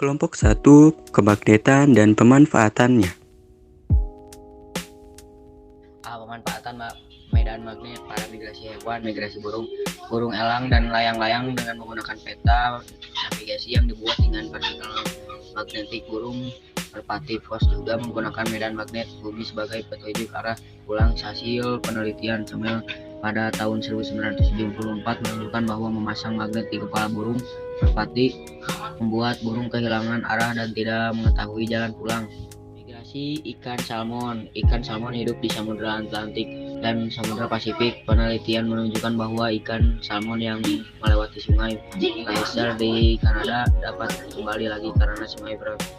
Kelompok 1, kemagnetan dan pemanfaatannya. Pemanfaatan medan magnet pada migrasi hewan, migrasi burung elang, dan layang-layang dengan menggunakan peta navigasi yang dibuat dengan partikel magnetik. Burung merpati Vos juga menggunakan medan magnet bumi sebagai petunjuk arah pulang. Hasil penelitian Semel pada tahun 1974 menunjukkan bahwa memasang magnet di kepala burung merpati membuat burung kehilangan arah dan tidak mengetahui jalan pulang. Migrasi ikan salmon hidup di Samudra Atlantik dan Samudra Pasifik. Penelitian menunjukkan bahwa ikan salmon yang melewati sungai Fraser di Kanada dapat kembali lagi karena sungai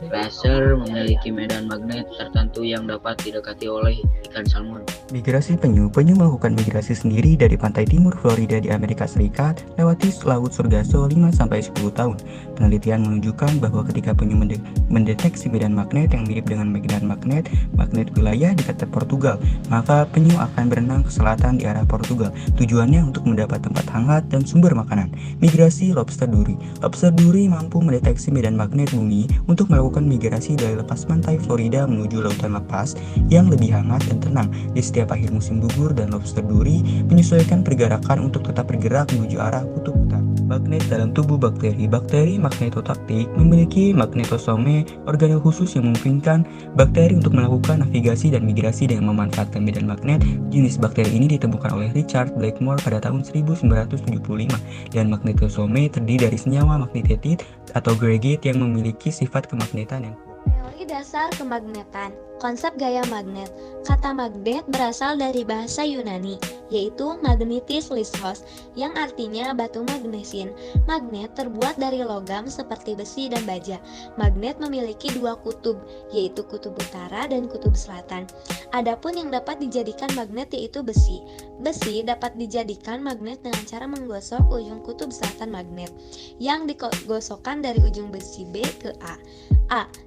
Fraser memiliki medan magnet tertentu yang dapat didekati oleh ikan salmon. Migrasi penyu melakukan migrasi sendiri dari pantai timur Florida di Amerika Serikat lewati Laut Sargasso 5-10 tahun. Penelitian menunjukkan bahwa ketika penyu mendeteksi medan magnet yang mirip dengan medan magnet wilayah dekat Portugal, maka penyu akan berenang ke selatan di arah Portugal. Tujuannya untuk mendapat tempat hangat dan sumber makanan. Migrasi lobster duri mampu mendeteksi medan magnet bumi untuk melakukan migrasi dari lepas pantai Florida menuju lautan lepas yang lebih hangat dan tenang. Di setiap akhir musim gugur, dan lobster duri menyesuaikan pergerakan untuk tetap bergerak menuju arah kutub utara. Magnet dalam tubuh bakteri magnetotaktik memiliki magnetosome, organel khusus yang memungkinkan bakteri untuk melakukan navigasi dan migrasi dengan memanfaatkan medan magnet. Jenis bakteri ini ditemukan oleh Richard Blackmore pada tahun 1975, dan magnetosome terdiri dari senyawa magnetitid atau aggregate yang memiliki sifat kemagnetan yang kuat. Teori dasar kemagnetan. Konsep gaya magnet. Kata magnet berasal dari bahasa Yunani, yaitu magnetis listos, yang artinya batu magnesin. Magnet terbuat dari logam seperti besi dan baja. Magnet memiliki dua kutub, yaitu kutub utara dan kutub selatan. Adapun yang dapat dijadikan magnet yaitu besi. Besi dapat dijadikan magnet dengan cara menggosok ujung kutub selatan magnet, yang digosokkan dari ujung besi B ke A.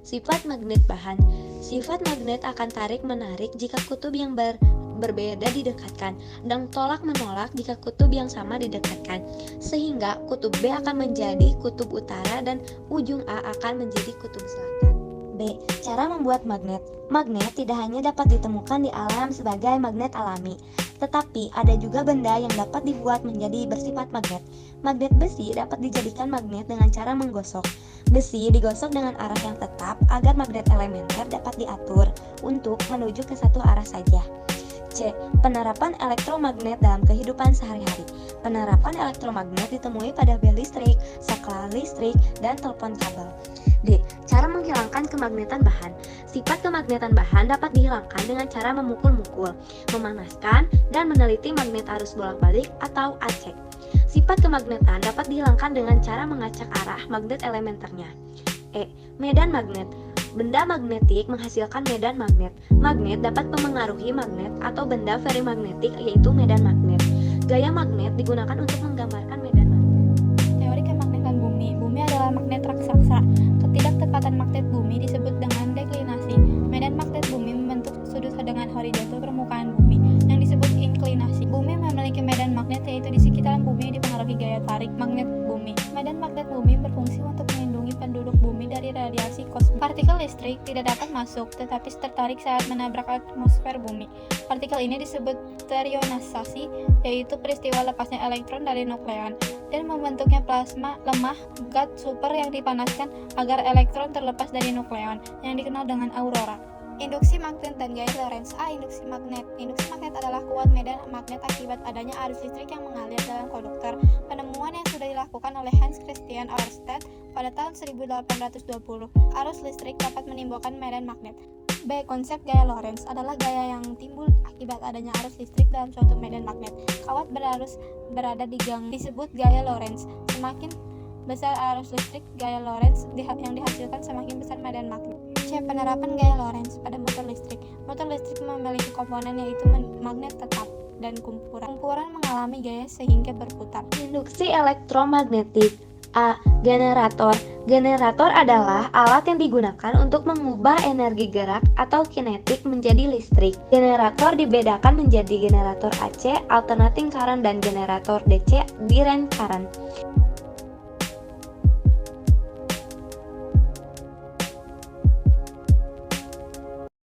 Sifat magnet bahan. Sifat magnet akan tarik-menarik jika kutub yang berbeda didekatkan, dan tolak-menolak jika kutub yang sama didekatkan, sehingga kutub B akan menjadi kutub utara dan ujung A akan menjadi kutub selatan. B. Cara membuat magnet. Magnet tidak hanya dapat ditemukan di alam sebagai magnet alami, tetapi ada juga benda yang dapat dibuat menjadi bersifat magnet. Magnet besi dapat dijadikan magnet dengan cara menggosok. Besi digosok dengan arah yang tetap agar magnet elementer dapat diatur untuk menuju ke satu arah saja. C. Penerapan elektromagnet dalam kehidupan sehari-hari. Penerapan elektromagnet ditemui pada bel listrik, saklar listrik, dan telepon kabel. D. Cara menghilangkan kemagnetan bahan. Sifat kemagnetan bahan dapat dihilangkan dengan cara memukul-mukul, memanaskan, dan meneliti magnet arus bolak-balik atau AC. Sifat kemagnetan dapat dihilangkan dengan cara mengacak arah magnet elementernya. E. Medan magnet. Benda magnetik menghasilkan medan magnet. Magnet dapat memengaruhi magnet atau benda ferimagnetik, yaitu medan magnet. Gaya magnet digunakan untuk menggambarkan medan magnet. Teori kemagnetan bumi. Bumi adalah magnet raksasa. Ketidaktepatan magnet bumi disebut dengan deklinasi. Medan magnet bumi membentuk sudut dengan horizontal permukaan bumi yang disebut inklinasi. Bumi memiliki medan magnet, yaitu di sekitaran bumi dipengaruhi gaya tarik magnet bumi. Medan magnet bumi berfungsi untuk melindungi penduduk bumi dari radiasi kosmik. Partikel listrik tidak dapat masuk, tetapi tertarik saat menabrak atmosfer bumi. Partikel ini disebut sterionisasi, yaitu peristiwa lepasnya elektron dari nukleon, dan membentuknya plasma lemah gas super yang dipanaskan agar elektron terlepas dari nukleon, yang dikenal dengan aurora. Induksi magnet dan gaya Lorentz. Induksi magnet. Induksi magnet adalah kuat medan magnet akibat adanya arus listrik yang mengalir dalam konduktor. Penemuan yang sudah dilakukan oleh Hans Christian Ørsted pada tahun 1820. Arus listrik dapat menimbulkan medan magnet. B. Konsep gaya Lorentz adalah gaya yang timbul akibat adanya arus listrik dalam suatu medan magnet. Kawat berarus berada di gang disebut gaya Lorentz. Semakin besar arus listrik gaya Lorentz yang dihasilkan, semakin besar medan magnet. C. Penerapan gaya Lorentz pada motor listrik. Motor listrik memiliki komponen yaitu magnet tetap dan kumpuran. Kumpuran mengalami gaya sehingga berputar. Induksi elektromagnetik. A. Generator. Generator adalah alat yang digunakan untuk mengubah energi gerak atau kinetik menjadi listrik. Generator dibedakan menjadi generator AC, alternating current, dan generator DC, direct current.